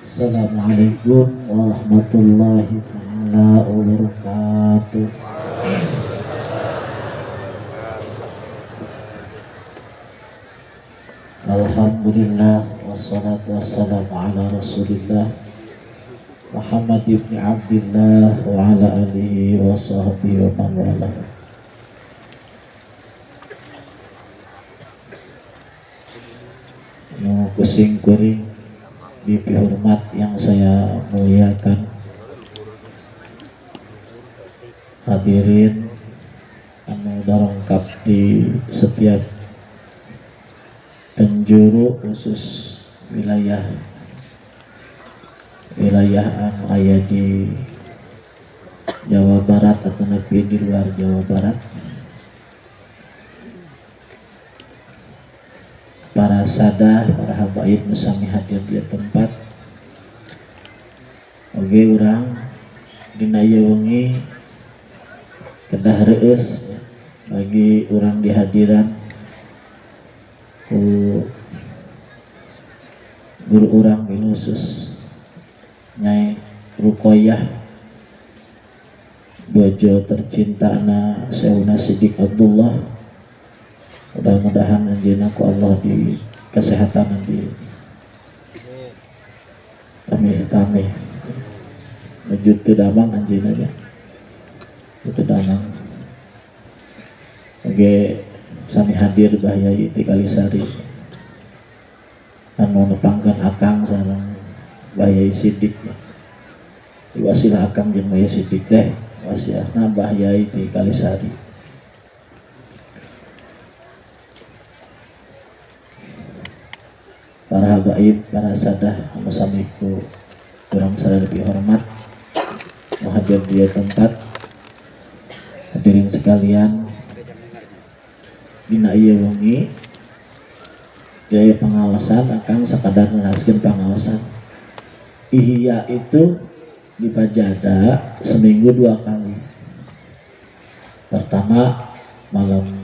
Assalamualaikum warahmatullahi taala wabarakatuh. Alhamdulillah wassalatu wassalamu ala Rasulillah Muhammad ibn Abdillah wa ala alihi wa sahbihi wa man walah. Nu kusing kuring bibi hormat yang saya muliakan, hadirin anu darongkap di setiap penjuru khusus wilayah anu aya di Jawa Barat atau negeri di luar Jawa Barat, para sadah, para habaib nusami hadir di tempat. Oke, urang dina ieu wengi kedah reueus bagi urang di hadiran ku guru urang khusus Nyai Ruqayyah bojo tercinta na Seuna Sidik Abdullah. Mudah-mudahan anjeunna ku Allah di kesehatan di tamih menuju teu damang anjeunna nya teu damang. Oge sami hadir Bahyai ti Kalisari anu nepangkeun akang sareng Bahyai Sidik. Wasilah akang jeung Bahyai Sidik teh wasiahna Bahyai ti Kalisari. Para habaib, para sadah anu sami ku urang sadaya lebih hormat nu hadir di tempat. Hadirin sekalian, dina ieu wengi daya pengawasan akan sekadar neraskeun pengawasan. Ihya itu di Pajada seminggu 2 kali. Pertama malam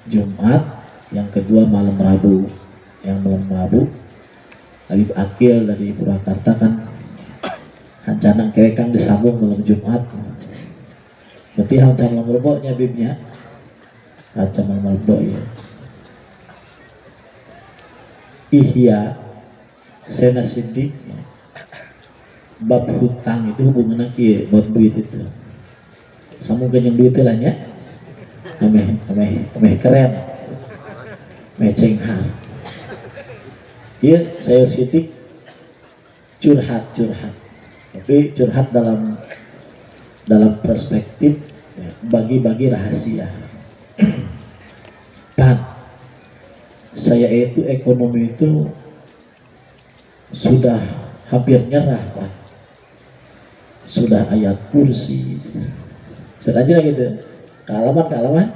Jumat, yang kedua malam Rabu. Yang malam Rabu Habib Akil dari Purwakarta kan hancana kerekang disambung malam Jumat. Berarti hantar malam Rabu nya Habibnya hancar malam Rabu ya. Ihya Sena Sidik bab hutang itu hubungannya kieu bab duit itu. Samuga jeung duit teh lah nya. Ameh keren. Mecenghar. Iya, saya Sidik curhat, tapi curhat dalam perspektif bagi-bagi rahasia. Kan saya itu ekonomi itu sudah hampir nyerah, Pak. Sudah ayat kursi, sengaja gitu, kealaman,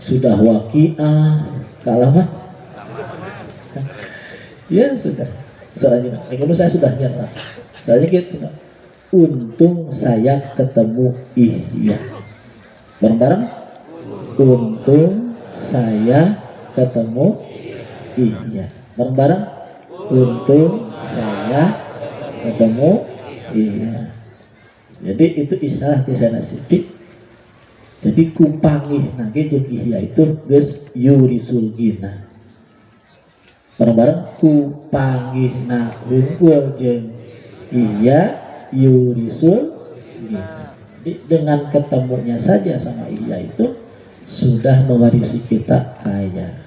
sudah waqiah, kealaman. Ya sudah, soalnya ekonomi saya sudah nyerah. Soalnya gitu, untung saya ketemu Ihya. Bareng-bareng, untung saya ketemu Ihya. Bareng-bareng, untung saya ketemu Ihya. Jadi itu isyarat di sana Sidik. Jadi kupangih nage jeung Ihya itu geus yurisul gina. Bareng-bareng ku panggihna unggul jeung Ihya yurisul gina. Jadi dengan ketemunya saja sama Ihya itu sudah mewarisi kita kaya.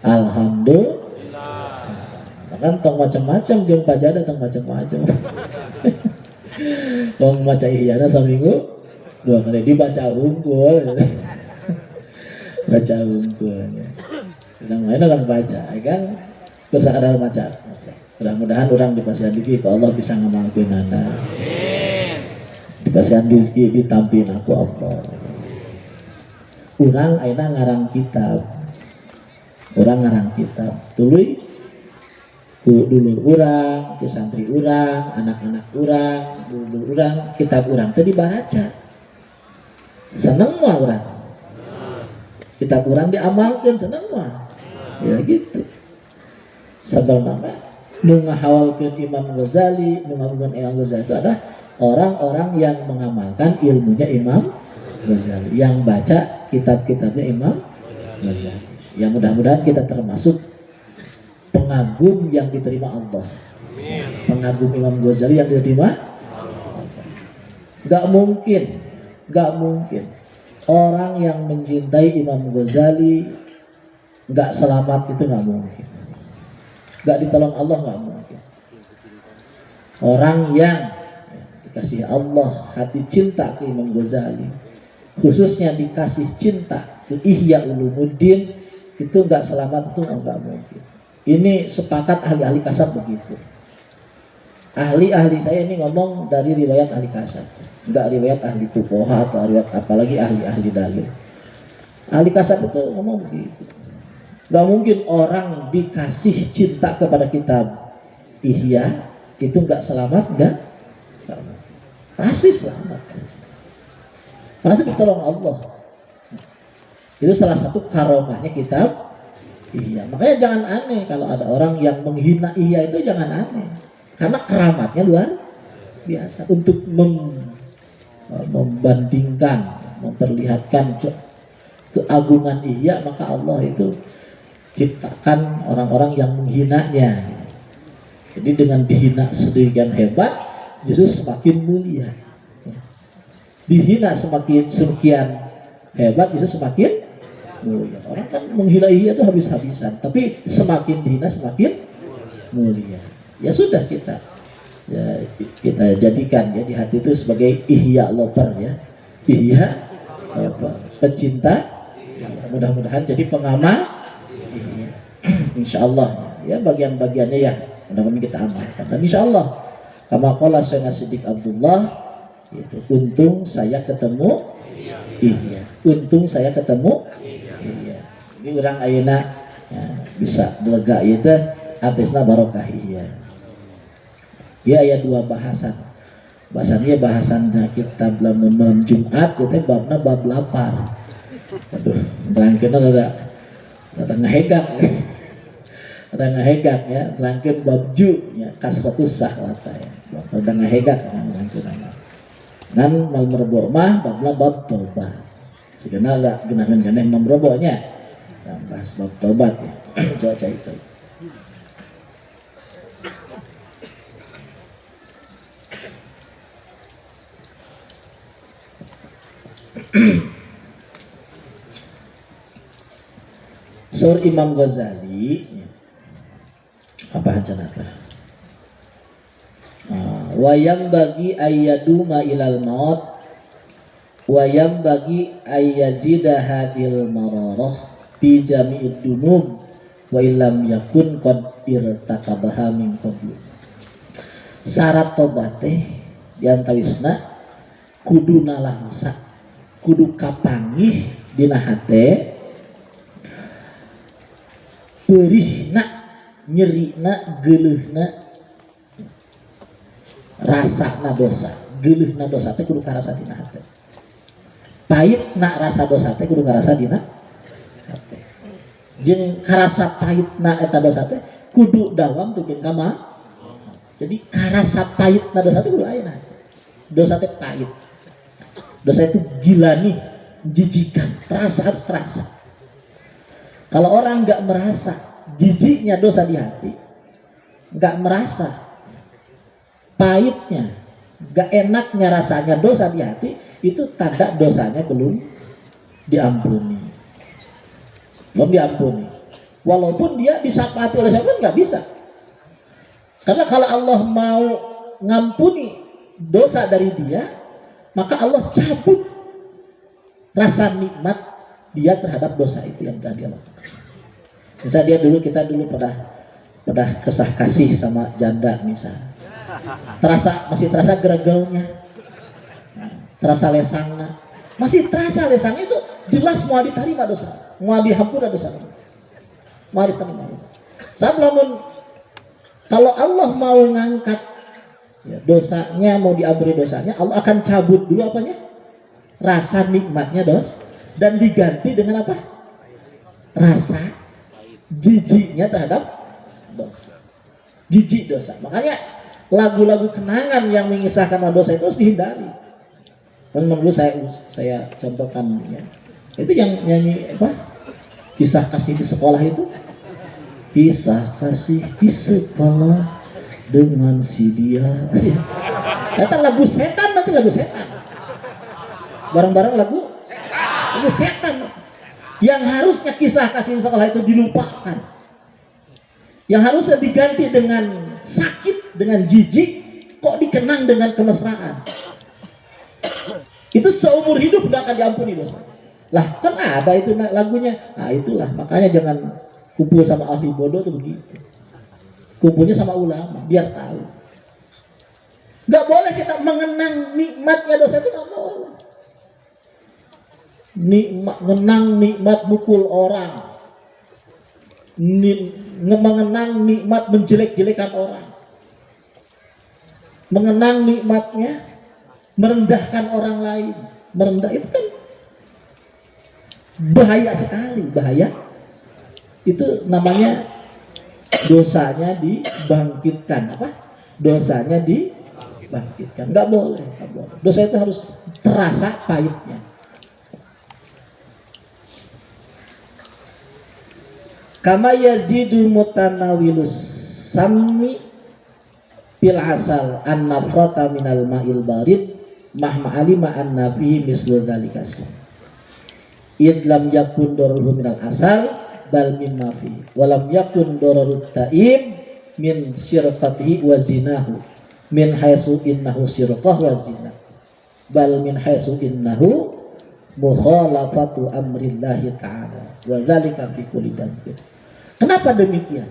Alhamdulillah. Kan tong macam-macam jeung Pajada tong macam-macam. Tong maca Ihyana saminggu 2 kali dibaca unggul. Baca unggulnya. Sedang lain orang baca, kan kesadaran baca. Mudah-mudahan orang dipasihan rezeki, Allah bisa ngamalkeun anda. Dipasihan rezeki ditampin aku apa? Urang ayeuna ngarang kitab. Tuluy ku dulur urang, ku santri urang, anak-anak urang, dulur urang, kitab urang teh dibaca. Seneng mah urang. Kitab urang diamalkeun seneng mah. Ya gitu. Sebenarnya mengawalkan Imam Ghazali, mengamalkan Imam Ghazali itu ada orang-orang yang mengamalkan ilmunya Imam Ghazali, yang baca kitab-kitabnya Imam Ghazali. Yang mudah-mudahan kita termasuk pengagum yang diterima Allah, pengagum Imam Ghazali yang diterima. Gak mungkin orang yang mencintai Imam Ghazali gak selamat, itu gak mungkin. Gak ditolong Allah, gak mungkin. Orang yang dikasih Allah hati cinta ke Imam Ghazali, khususnya dikasih cinta ke Ihya Ulumuddin, itu gak selamat, itu gak mungkin. Ini sepakat ahli-ahli kasab begitu. Ahli-ahli saya ini ngomong dari riwayat ahli kasab, enggak riwayat ahli fuqaha atau riwayat apalagi ahli-ahli dalil. Ahli kasab itu ngomong begitu. Gak mungkin orang dikasih cinta kepada kitab Ihya itu enggak selamat, enggak? Pasti selamat. Pasti ditolong Allah. Itu salah satu karomahnya kitab Ihya. Makanya jangan aneh kalau ada orang yang menghina Ihya, itu jangan aneh. Karena keramatnya luar biasa untuk membandingkan, memperlihatkan keagungan Ihya, maka Allah itu ciptakan orang-orang yang menghinanya. Jadi dengan dihina sedemikian hebat, justru semakin mulia. Dihina semakin sekian hebat, justru semakin mulia. Orang kan menghina Ihya itu habis-habisan, tapi semakin dihina semakin mulia. Ya sudah, kita jadikan ya di hati itu sebagai Ihya lover ya, Ihya pecinta. Mudah-mudahan jadi pengamal Ihya. Insya Allah ya bagian-bagiannya ya mudah-mudahan kita amalkan, dan Insya Allah kama qala Sayyidina Siddiq Abdullah, itu untung saya ketemu Ihya, untung saya ketemu Ihya. Ini orang ayeuna ya, bisa lega itu atasna barokah Ihya. Ya, ayat dua bahasan. Bahasannya bahasan kitab lamun malam Jumat, kita babna bab lapar. Aduh, rangkeuna ada ngahegak. Ada ngahegak ya, rangkeun bab ju ya, kasratus sahwata ya. Ada ngahegak rangkeuna. Ngan mal merbo mah babna bab tobat. Sigana ada genaheun ganeh Imam Robonya. Bahas bab tobat ya. Coba cai. Sur Imam Ghazali apa hancanata wayam bagi ayyaduma ilal maut wayam bagi ayyazida hadil mararah bi jami'id dunub wa illam yakun qad irtakabaha min qablu. Syarat tobat teh diantawisna kuduna langsa, kudu kapangih dina hate, perihna, nyerina, geuleuhna, rasana dosa. Geuleuhna dosa teh kudu karasa dina hate. Pahitna rasa dosa teh kudu karasa dina hate. Jeung karasa pahitna eta dosa teh kudu dawam tukeun ka ma. Jadi karasa pahitna dosa teh kudu aya na. Dosa teh pahit. Dosa itu gila nih, jijikan, harus terasa. Kalau orang nggak merasa jijiknya dosa di hati, nggak merasa pahitnya, nggak enaknya rasanya dosa di hati, itu tanda dosanya belum diampuni. Belum diampuni. Walaupun dia disyafaati oleh siapa nggak bisa. Karena kalau Allah mau ngampuni dosa dari dia, maka Allah cabut rasa nikmat dia terhadap dosa itu yang telah dia lakukan. Misalnya kita dulu pernah kesah kasih sama janda misal, masih terasa gregelnya, terasa lesangnya, masih terasa lesangnya, itu jelas mau diterima dosa, mau dihampura dosa, mau diterima. Kalau Allah mau ngangkat ya, dosanya, mau diampuni dosanya, Allah akan cabut dulu apanya? Rasa nikmatnya dan diganti dengan apa? Rasa jijiknya terhadap dosa. Jijik dosa. Makanya lagu-lagu kenangan yang mengisahkan dosa itu harus dihindari. Dulu saya contohkan ya. Itu yang nyanyi apa? Kisah kasih di sekolah itu. Kisah kasih di sekolah dengan si dia. Kata lagu setan, nanti lagu setan. Bareng-bareng lagu setan. Yang harusnya kisah kasih di sekolah itu dilupakan. Yang harusnya diganti dengan sakit, dengan jijik, kok dikenang dengan kemesraan. Itu seumur hidup gak akan diampuni dosa. Lah kan ada itu lagunya. Nah itulah makanya jangan kumpul sama ahli bodoh tuh begitu. Kumpulnya sama ulama biar tahu. Gak boleh kita mengenang nikmatnya dosa itu, gak boleh. Mengenang nikmat mukul orang, mengenang nikmat menjelek-jelekan orang, mengenang nikmatnya merendahkan orang lain. Merendah itu kan bahaya sekali, bahaya. Itu namanya dosanya dibangkitkan. Apa? Dosanya dibangkitkan. Nggak boleh, nggak boleh. Dosa itu harus terasa pahitnya. Kama yazidu mutanawilus sammi bil asal an nafrata minal ma'il barid mahma alima anna fihi mislu dzalikas. Id lam yakun daruhu minal asal bal mimma fi walam yakun dararut ta'im min syirqatihi wa zinahu min haitsu innahu syirqah wa zina bal min haitsu innahu mukhalafatu amrillahi ta'ala wa dzalika fi kulli dhanbin. Kenapa demikian?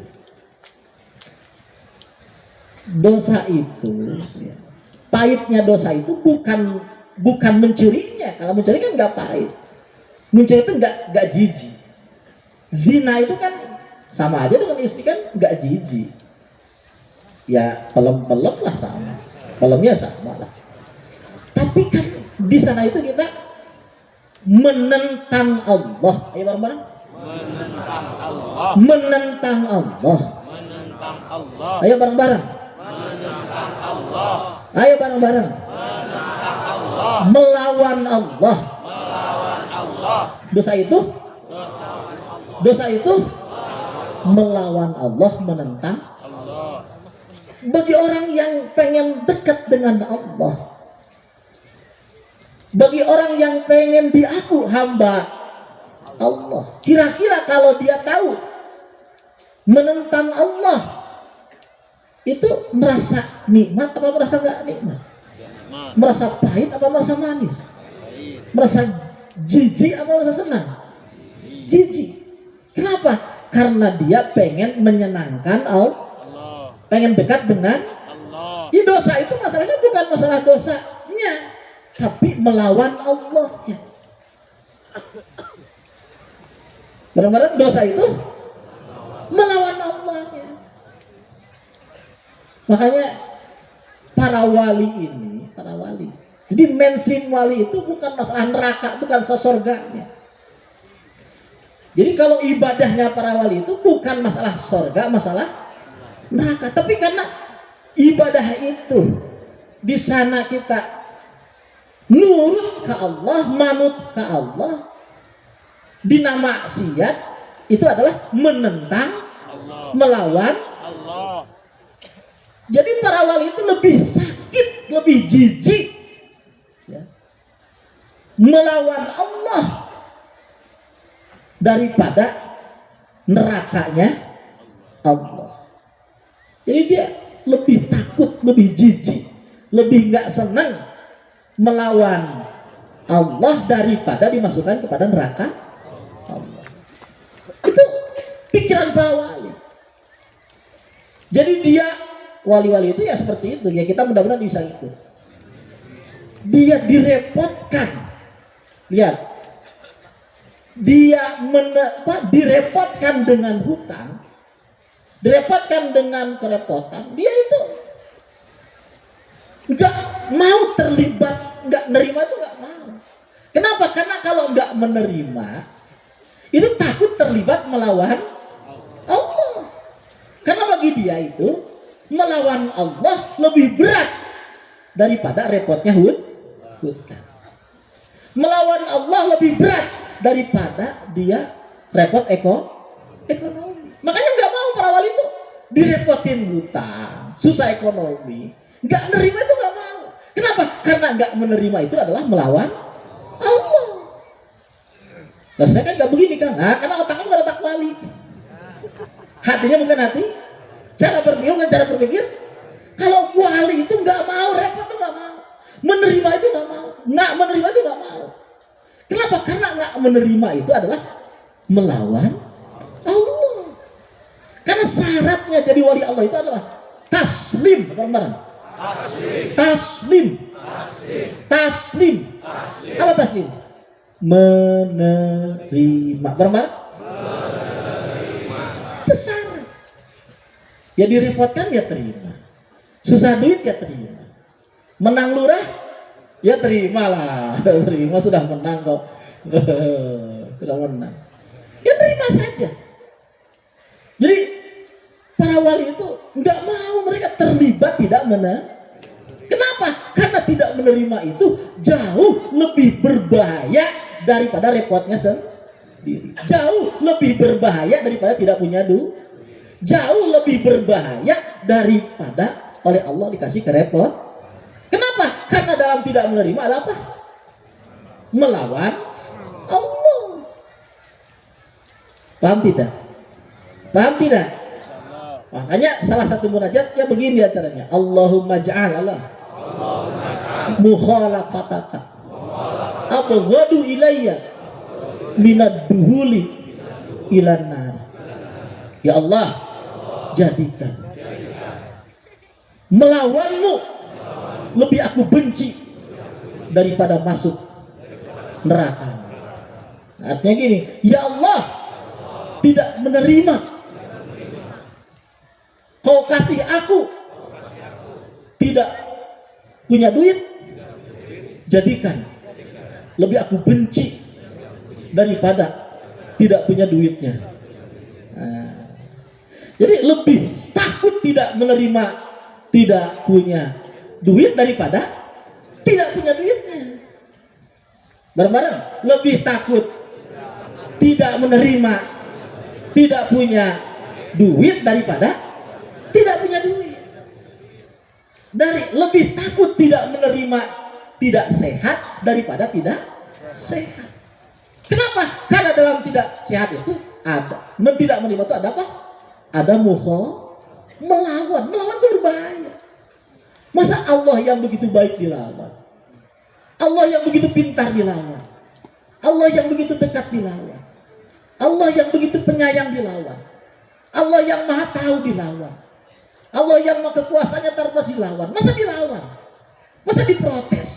Dosa itu ya, pahitnya dosa itu bukan mencurinya. Kalau mencuri kan nggak pahit. Mencuri itu nggak jijik. Zina itu kan sama aja dengan istri kan nggak jijik. Ya pelem-pelem lah sama. Pelemnya sama lah. Tapi kan di sana itu kita menentang Allah. Ayo bareng-bareng. Menentang Allah. Menentang Allah. Menentang Allah. Ayo bareng-bareng. Menentang Allah. Ayo bareng-bareng. Menentang Allah. Melawan Allah. Melawan Allah. Dosa itu? Dosa itu melawan Allah, menentang Allah. bagi orang yang pengen dekat dengan Allah. Bagi orang yang pengen diaku hamba Allah. Kira-kira kalau dia tahu menentang Allah itu merasa nikmat apa merasa gak nikmat? Merasa pahit apa merasa manis? Merasa jijik apa merasa senang? Jijik. Kenapa? Karena dia pengen menyenangkan Allah, pengen dekat dengan Allah. Ya, dosa itu masalahnya bukan masalah dosanya, tapi melawan Allahnya. Benar-benar dosa itu melawan Allahnya. Makanya para wali ini, para wali. Jadi mainstream wali itu bukan masalah neraka, bukan sesurganya. Jadi kalau ibadahnya para wali itu bukan masalah surga, masalah neraka. Tapi karena ibadah itu di sana kita nurut ke Allah, manut ke Allah, dina maksiat itu adalah menentang Allah. melawan Allah. Jadi para wali itu lebih sakit, lebih jijik ya, melawan Allah daripada nerakanya Allah. Jadi dia lebih takut, lebih jijik, lebih nggak senang melawan Allah daripada dimasukkan kepada neraka Allah. Itu pikiran para wali. Jadi dia wali-wali itu ya seperti itu ya, kita mudah-mudahan bisa itu. Dia direpotkan, lihat, dia direpotkan dengan hutang, direpotkan dengan kerepotan, dia itu nggak mau terlibat, nggak nerima itu nggak mau. Kenapa? Karena kalau nggak menerima itu takut terlibat melawan Allah. Karena bagi dia itu melawan Allah lebih berat daripada repotnya hutang. Melawan Allah lebih berat daripada dia repot ekonomi. Makanya nggak mau para wali itu direpotin hutang, susah ekonomi, nggak nerima itu nggak mau. Kenapa? Karena nggak menerima itu adalah melawan Allah. Nah, saya kan nggak begini Kang, karena otaknya bukan otak wali, hatinya bukan hati, cara berpikir bukan cara berpikir. Kalau wali itu nggak mau repot tuh nggak mau, menerima itu nggak mau, nggak menerima itu nggak mau. Kenapa? Karena nggak menerima itu adalah melawan Allah. Karena syaratnya jadi wali Allah itu adalah taslim, bareng-bareng. Taslim. Apa taslim? Menerima, bareng-bareng. Itu syarat. Ya direpotkan ya terima, susah duit ya terima, menang lurah ya terimalah, terima, sudah menang kok. Sudah menang ya terima saja. Jadi para wali itu nggak mau mereka terlibat tidak menerima. Kenapa? Karena tidak menerima itu jauh lebih berbahaya daripada repotnya sendiri. Jauh lebih berbahaya daripada tidak punya duit. Jauh lebih berbahaya daripada oleh Allah dikasih kerepot. Kenapa? Karena dalam tidak menerima ada apa? Melawan Allah. Paham tidak? Paham tidak? Makanya salah satu munajat ya begini diantaranya, Allahumma ja'al Allah mukhalafataka abghadu ilayya minad duhuli ilan nar. Ya Allah, jadikan melawanmu lebih aku benci daripada masuk neraka. Artinya gini, ya Allah, tidak menerima kau kasih aku tidak punya duit, jadikan lebih aku benci daripada tidak punya duitnya. Jadi lebih takut tidak menerima tidak punya duit daripada tidak punya duitnya. Bareng-bareng, lebih takut tidak menerima tidak punya duit daripada tidak punya duit. Dari lebih takut tidak menerima tidak sehat daripada tidak sehat. Kenapa? Karena dalam tidak sehat itu ada tidak menerima itu ada apa? Ada melawan itu berbahaya. Masa Allah yang begitu baik dilawan, Allah yang begitu pintar dilawan, Allah yang begitu dekat dilawan, Allah yang begitu penyayang dilawan, Allah yang maha tahu dilawan, Allah yang maha kekuasaannya terbatas dilawan. Masa dilawan? Masa diprotes?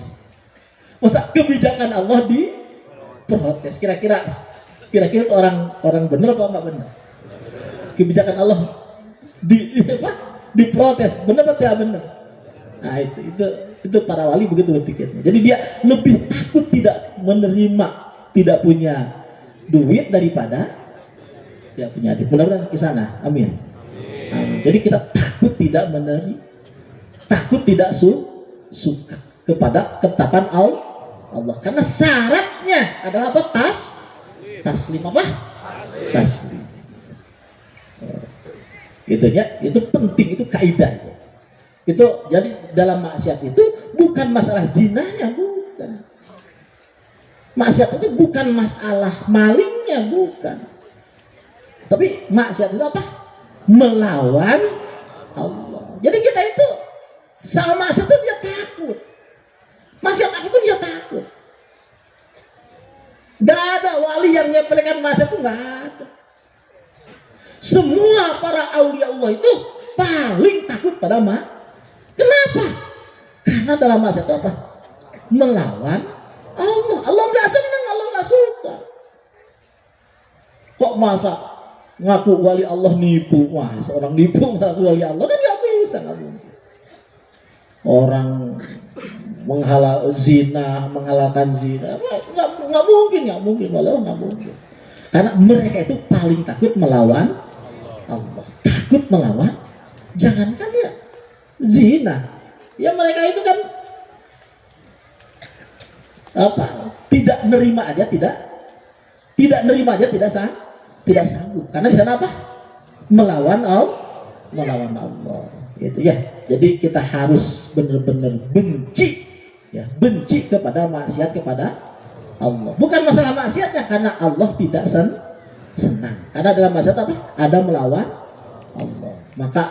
Masa kebijakan Allah diprotes? Kira-kira itu orang benar apa enggak benar? Kebijakan Allah diprotes, benar atau tidak benar? Nah itu para wali begitu berpikirnya. Jadi dia lebih takut tidak menerima tidak punya duit daripada tidak punya duit. Mudah-mudahan ke sana. Amin. Amin. Jadi kita takut tidak menerima, takut tidak suka kepada ketetapan Allah. Karena syaratnya adalah apa? Taslim apa? Taslim. Itu penting, itu kaidah. Itu jadi dalam maksiat itu bukan masalah zinanya, bukan. Maksiat itu bukan masalah malingnya, bukan. Tapi maksiat itu apa? Melawan Allah. Jadi kita itu sama maksiat itu dia takut. Maksiat itu dia takut. Gak ada wali yang nyepelekan maksiat itu, gak ada. Semua para aulia Allah itu paling takut pada maksiat. Kenapa? Karena dalam maksiat itu apa? Melawan Allah. Allah nggak senang, Allah nggak suka. Kok masa ngaku wali Allah nipu? Wah, seorang nipu ngaku wali Allah kan nggak bisa, nggak mungkin. Orang menghalal zina, menghalalkan zina, nggak mungkin, walau nggak mungkin. Karena mereka itu paling takut melawan Allah, takut melawan Jangankan ya zina, ya mereka itu kan apa? Tidak nerima aja, tidak nerima aja, tidak sanggup. Karena di sana apa? Melawan Allah. Gitu ya. Jadi kita harus benar-benar benci, ya, benci kepada maksiat kepada Allah. Bukan masalah maksiatnya, karena Allah tidak senang. Karena dalam maksiat apa? Ada melawan Allah. Maka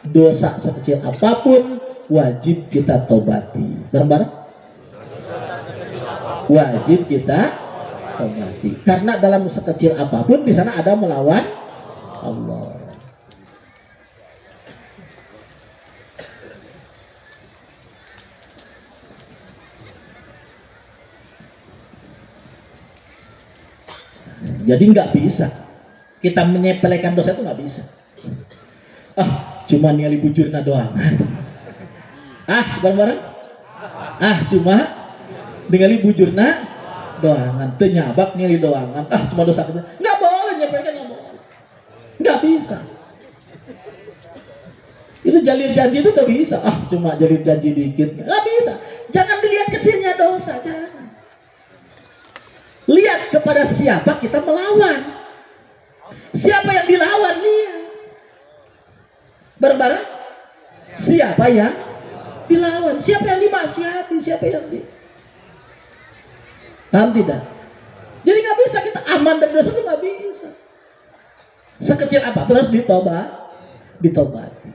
dosa sekecil apapun wajib kita tobati. Bareng-bareng? Wajib kita tobati. Karena dalam sekecil apapun di sana ada melawan Allah. Jadi nggak bisa kita menyepelekan dosa, itu nggak bisa. Cuma niali bujurna doang. Bareng-bareng. Cuma ningali bujurna doangan, teu nyabak niali doangan. Cuma dosa kecil. Nggak boleh nyepelekan, nggak boleh. Nggak bisa. Itu jalur janji itu tuh bisa. Cuma jalur janji dikit. Nggak bisa. Jangan dilihat kecilnya dosa, jangan. Lihat kepada siapa kita melawan. Siapa yang dilawan, lihat. Bareng-bareng. Siapa yang dilawan, siapa yang dimaksiati, siapa yang paham tidak? Jadi nggak bisa kita aman dari dosa, itu nggak bisa. Sekecil apa terus ditobati.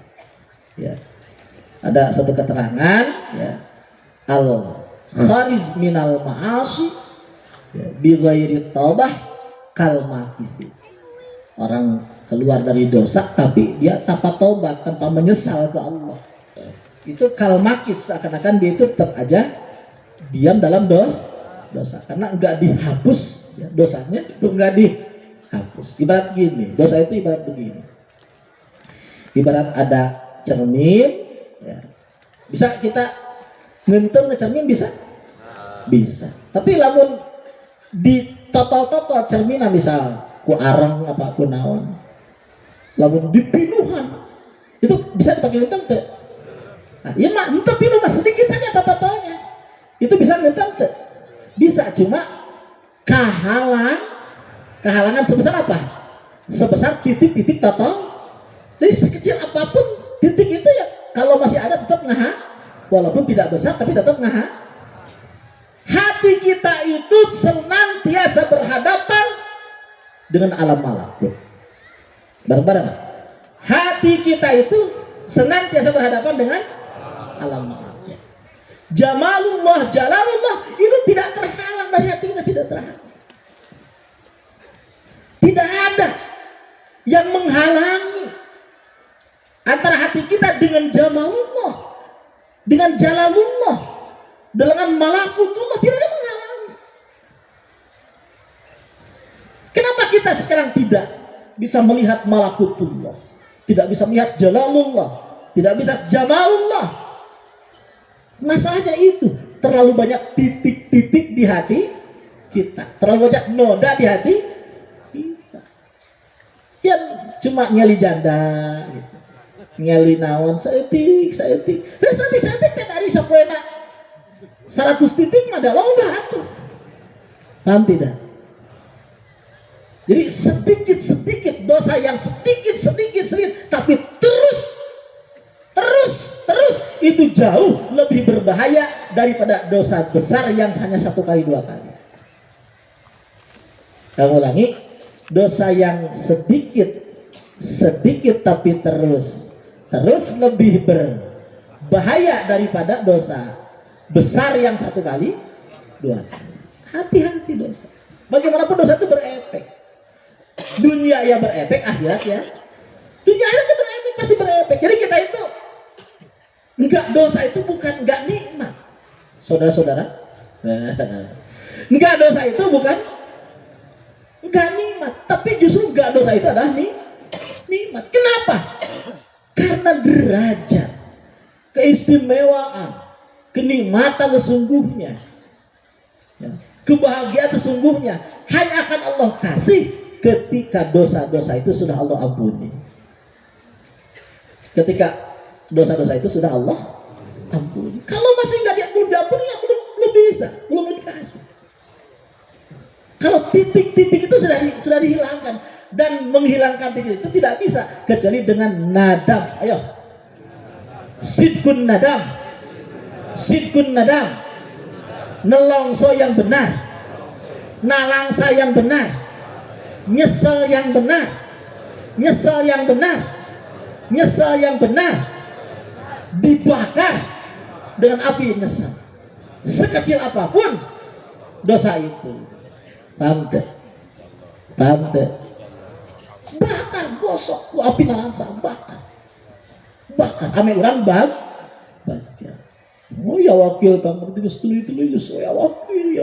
Ya. Ada satu keterangan, ya, al khariz minal ma'asi, ya, bi ghairi taubah kal makisi. Orang keluar dari dosa tapi dia tanpa tobat, tanpa menyesal ke Allah. Itu kal makis, seakan-akan dia itu tetap aja diam dalam dosa karena enggak dihapus, ya, dosanya itu enggak dihapus. Ibarat gini, dosa itu ibarat begini. Ibarat ada cermin, ya. Bisa kita ngentung cermin, bisa. Tapi lamun di totol cermin misal ku arang apa ku naon, lamun dipinuhan itu bisa dipakai ngenteng teh. Ya mak, itu pinuh mas sedikit saja totolnya, itu bisa ngenteng teh. Bisa, cuma kehalangan sebesar apa? Sebesar titik-titik totol. Jadi sekecil apapun titik itu, ya kalau masih ada tetap ngaha, walaupun tidak besar tapi tetap ngaha. Hati kita itu senantiasa berhadapan dengan alam malakut. Bareng-bareng. Hati kita itu senantiasa berhadapan dengan alam malakut. Jamalullah, jalalullah itu tidak terhalang dari hati kita, tidak terhalang. Tidak ada yang menghalangi antara hati kita dengan jamalullah, dengan jalalullah, dengan malakutullah, tidak ada menghalangi. Kenapa kita sekarang tidak bisa melihat malakutullah, tidak bisa melihat jalalullah, tidak bisa jamalullah? Masalahnya itu terlalu banyak titik-titik di hati kita, terlalu banyak noda di hati kita. Ya cuma nyali janda, gitu. Nyali naon saeutik. Terus saeutik teh ari sapoena 100 titik mah da loba atuh. Paham tidak? Jadi sedikit-sedikit dosa yang sedikit tapi terus itu jauh lebih berbahaya daripada dosa besar yang hanya 1 kali 2 kali. Kamu ulangi, dosa yang sedikit tapi terus lebih berbahaya daripada dosa besar yang 1 kali 2 kali. Hati-hati dosa. Bagaimanapun dosa itu berefek. Dunia ya berefek, akhirat ya. Dunia akhirat berefek, pasti berefek. Jadi kita itu enggak, dosa itu bukan enggak nikmat, saudara-saudara. Enggak, dosa itu bukan enggak nikmat, tapi justru enggak, dosa itu adalah nikmat. Kenapa? Karena derajat, keistimewaan, kenikmatan sesungguhnya, ya, kebahagiaan sesungguhnya hanya akan Allah kasih ketika dosa-dosa itu sudah Allah ampuni. ketika dosa-dosa itu sudah Allah ampuni. Kalau masih belum diampuni, ya belum bisa, belum dikasih. Kalau titik-titik itu sudah dihilangkan, dan menghilangkan titik itu tidak bisa kecuali dengan nadam. Ayo, sidkun nadam, sidkun nadam, nelongso yang benar, nalangsa yang benar, nyesel yang benar, nyesel yang benar, nyesel yang benar, dibakar dengan api nyesel, sekecil apapun dosa itu. Paham tak? Paham tak? Bakar, gosok, api nalangsa, bakar, ame orang baca. Oh ya wakil kamu itu setulu so ya wakil.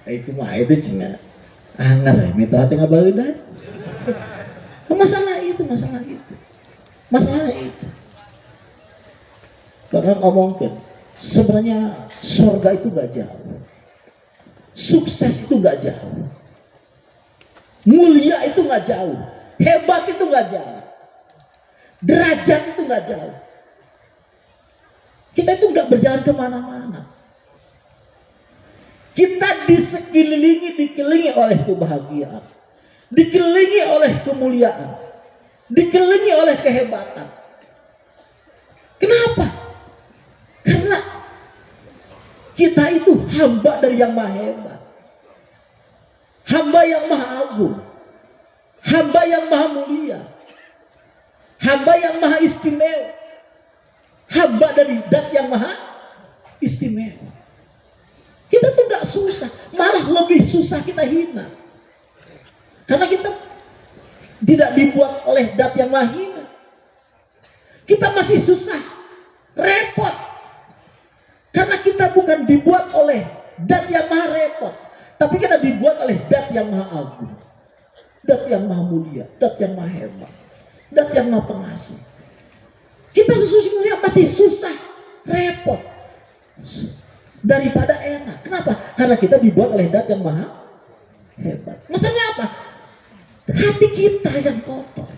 Itu mah itu cina anggar, metode tengah barudan. Masalah itu. Bahkan ngomongkan, sebenarnya surga itu gak jauh, sukses itu gak jauh, mulia itu gak jauh, hebat itu gak jauh, derajat itu gak jauh. Kita itu gak berjalan kemana-mana. Kita dikelilingi oleh kebahagiaan, dikelilingi oleh kemuliaan, dikelilingi oleh kehebatan. Kenapa? Karena kita itu hamba dari yang maha hebat, hamba yang maha agung, hamba yang maha mulia, hamba yang maha istimewa, hamba dari zat yang maha istimewa. Kita tuh gak susah, malah lebih susah kita hina. Karena kita tidak dibuat oleh zat yang maha hina. Kita masih susah, repot. Karena kita bukan dibuat oleh zat yang maha repot, tapi kita dibuat oleh zat yang maha agung, zat yang maha mulia, zat yang maha hebat, zat yang maha pengasih. Kita sesungguhnya masih susah, repot daripada enak. Kenapa? Karena kita dibuat oleh zat yang maha hebat. Maksudnya apa? Hati kita yang kotor.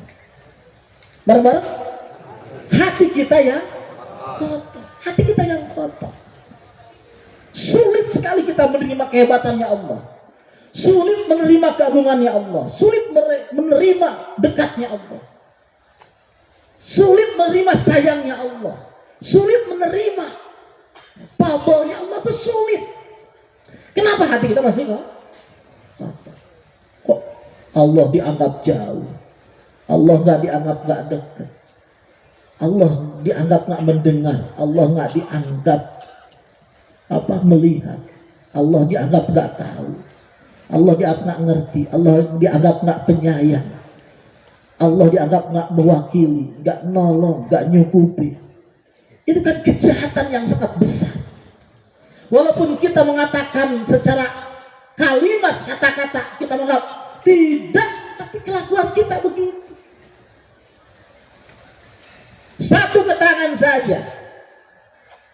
Bareng-bareng, hati kita yang kotor. Hati kita yang kotor. Sulit sekali kita menerima kehebatannya Allah, sulit menerima keagungannya Allah, sulit menerima dekatnya Allah, sulit menerima sayangnya Allah, sulit menerima pabalnya Allah, itu sulit. Kenapa hati kita masih kotor? Kok Allah dianggap jauh, Allah nggak dianggap nggak dekat, Allah dianggap nggak mendengar, Allah nggak dianggap melihat, Allah dianggap nggak tahu, Allah dianggap nggak ngerti, Allah dianggap nggak penyayang, Allah dianggap nggak mewakili, nggak nolong, nggak nyukupi. Itu kan kejahatan yang sangat besar. Walaupun kita mengatakan secara kalimat, kata-kata kita menganggap tidak, tapi kelakuan kita begitu. Satu keterangan saja,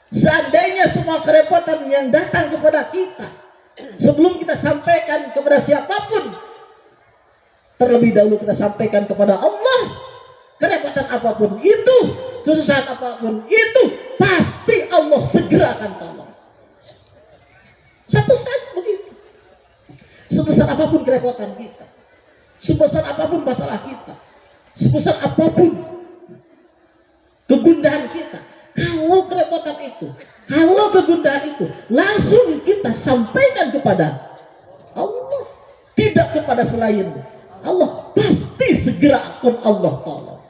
seandainya semua kerepotan yang datang kepada kita sebelum kita sampaikan kepada siapapun, terlebih dahulu kita sampaikan kepada Allah, kerepotan apapun itu, kesusahan apapun itu, pasti Allah segera akan tolong. Satu saja begitu. Sebesar apapun kerepotan kita, sebesar apapun masalah kita, sebesar apapun kegundahan kita, kalau kerepotan itu, kalau kegundahan itu, langsung kita sampaikan kepada Allah, tidak kepada selain Allah, pasti segera akan Allah tolong.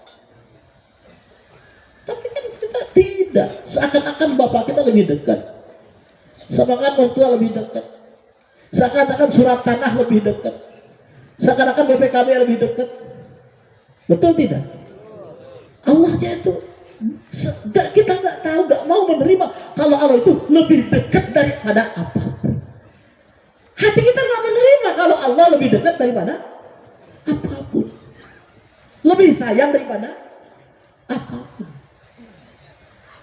Tapi kan kita tidak, seakan-akan bapak kita lebih dekat, seakan-akan mertua lebih dekat, seakan-akan surat tanah lebih dekat, seakan-akan BPKB lebih dekat. Betul tidak? Allahnya itu kita nggak tahu, nggak mau menerima kalau Allah itu lebih dekat daripada apapun. Hati kita nggak menerima kalau Allah lebih dekat daripada apapun, lebih sayang daripada apapun.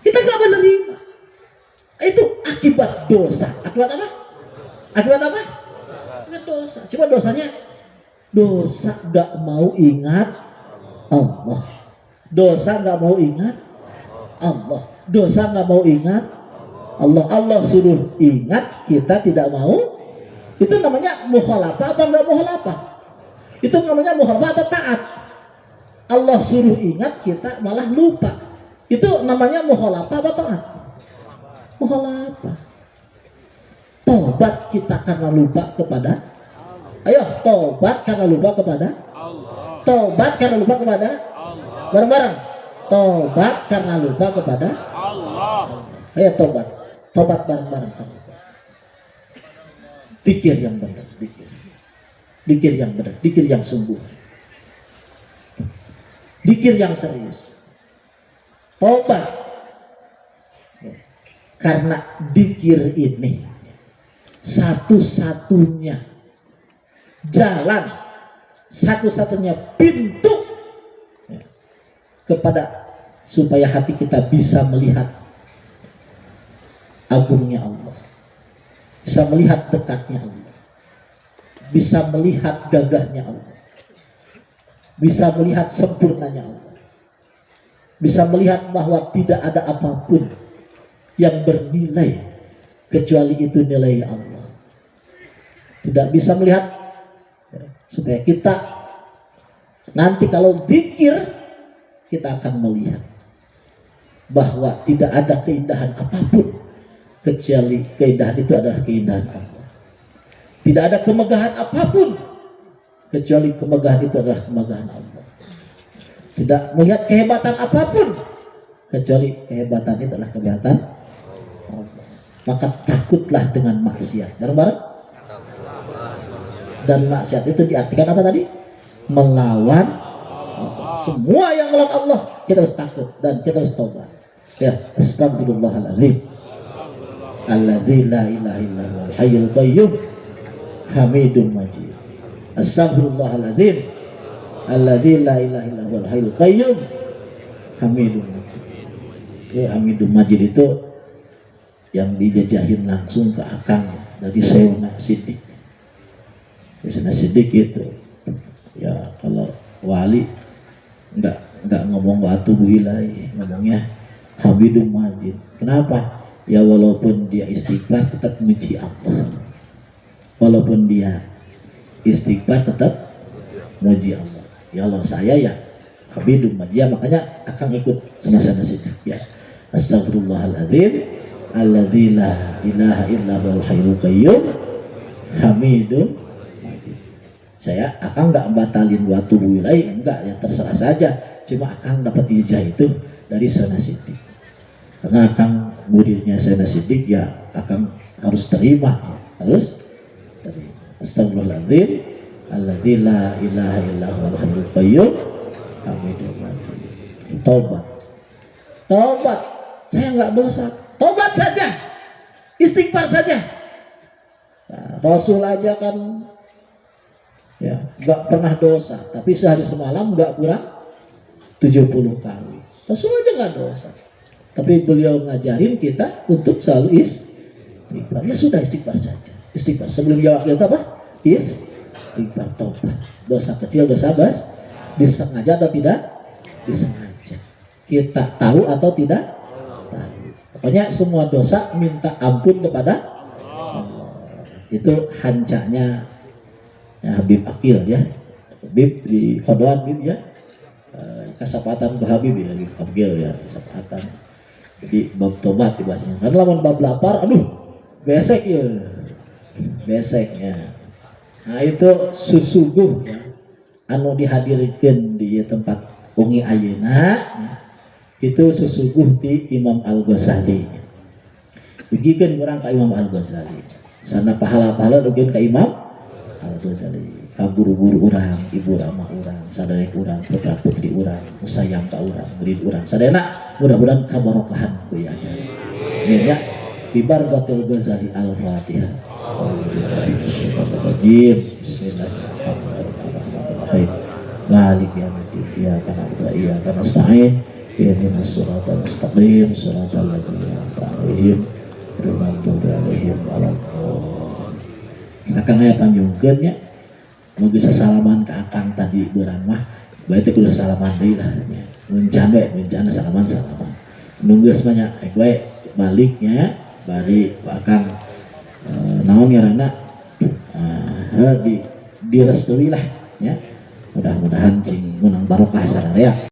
Kita nggak menerima. Itu akibat dosa. Akibat apa? Akibat apa? Akibat dosa. Coba dosanya, dosa nggak mau ingat Allah. Dosa nggak mau ingat Allah. Dosa nggak mau ingat Allah. Allah suruh ingat, kita tidak mau. Itu namanya mukhalafah apa nggak mukhalafah? Itu namanya mukhalafah atau taat? Allah suruh ingat, kita malah lupa. Itu namanya mukhalafah apa taat? Mukhalafah. Tobat kita karena lupa kepada. Ayo, tobat karena lupa kepada Allah. Tobat karena lupa kepada Allah. bareng-bareng. Tobat karena lupa kepada Allah. Ayo tobat. Tobat bareng-bareng. Pikir yang benar, pikir. Pikir yang benar, pikir yang sungguh. Pikir yang serius. Tobat. Karena pikir ini satu-satunya jalan, satu-satunya pintu kepada supaya hati kita bisa melihat agungnya Allah, bisa melihat dekatnya Allah, bisa melihat gagahnya Allah, bisa melihat sempurnanya Allah, bisa melihat bahwa tidak ada apapun yang bernilai kecuali itu nilai Allah. Tidak bisa melihat supaya kita nanti kalau pikir kita akan melihat bahwa tidak ada keindahan apapun kecuali keindahan itu adalah keindahan Allah. Tidak ada kemegahan apapun kecuali kemegahan itu adalah kemegahan Allah. Tidak melihat kehebatan apapun kecuali kehebatan itu adalah kehebatan Allah. Maka takutlah dengan maksiat. Bareng-bareng. Dan maksiat itu diartikan apa tadi? Melawan Allah. Semua yang melawan Allah kita harus takut dan kita harus taubat. Ya, astagfirullahaladzim. Alladzi la ilaha illa huwal hayyul qayyum hamidum majid. Astagfirullahaladzim. Alladzi la ilaha illa huwal hayyul qayyum hamidum majid. Ya, hamidum majid itu yang dijajahin langsung ke akang dari Sayyidina Siddiq. Sayyidina Siddiq itu ya kalau wali enggak ngomong batu buhilai, ngomongnya Hamidum Majid. Kenapa? Ya walaupun dia istighfar tetap muji Allah. Walaupun dia istighfar tetap muji Allah. Ya Allah saya ya Hamidum Majid. Ya makanya akan ikut sama Sayyidina Siddiq ya. Astagfirullahaladzim alladzi la ilaha illa huwal hayyul qayyum hamidum. Saya akan nggak batalin waktu wilayah, enggak ya terserah saja. Cuma akan dapat ijazah itu dari Sayyidina Siddiq. Karena akan muridnya Sayyidina Siddiq ya akan harus terima, harus terima. Astagfirullahaladzim alladzi la ilaha illa huwal hayyul qayyum hamidum majid. Taubat. Taubat. Saya nggak dosa. Taubat saja. Istighfar saja. Nah, Rasul aja kan ya nggak pernah dosa, tapi sehari semalam nggak kurang 70 kali. Rasul aja nggak dosa, tapi beliau ngajarin kita untuk selalu istighfar. Ya sudah istighfar saja, istighfar. Sebelum jawab kita apa? Istighfar, taubat. Dosa kecil, dosa besar, disengaja atau tidak? Disengaja. Kita tahu atau tidak? Tahu. Pokoknya semua dosa minta ampun kepada Allah. Itu hancanya ya, Habib Akil ya, Habib di Khodoan Habib ya, kesempatan ke Habib ya, Habib Akil ya, kesempatan. Jadi bab tobat dibahasnya. Karena lamun bab lapar, aduh, besek ya, beseknya. Nah itu susuguh ya, anu dihadirkan di tempat Ungi Ayeuna, ya. Itu susuguh di Imam Al-Ghazali. Bigikan orang ke Imam Al-Ghazali. Sana pahala-pahala dugian ke Imam Al-Ghazali. Kaburu-buru orang, ibu ramah orang, sadari orang, putra putri orang, sayang ke orang, murid orang. Sadena mudah-mudahan kabarokahan kuy acara. Ini ya, Bibarakatil Ghazali Al-Fatihah. Bismillahirrahmanirrahim. Malik yaumiddin. Iyyaka na'budu wa iyyaka nasta'in. Ihdinas siratal mustaqim. Siratal ladzina an'amta 'alaihim ghairil maghdubi 'alaihim waladdallin. Akan aya panjungkeun nya. Mun geus salaman ka akang tadi beurang mah, bae teh kudu salaman deui lah nya. rencana salaman nunggu sebanyak gue baliknya balik bakang naon ngaranna direstui lah ya, mudah-mudahan cing menang barokah sadaya.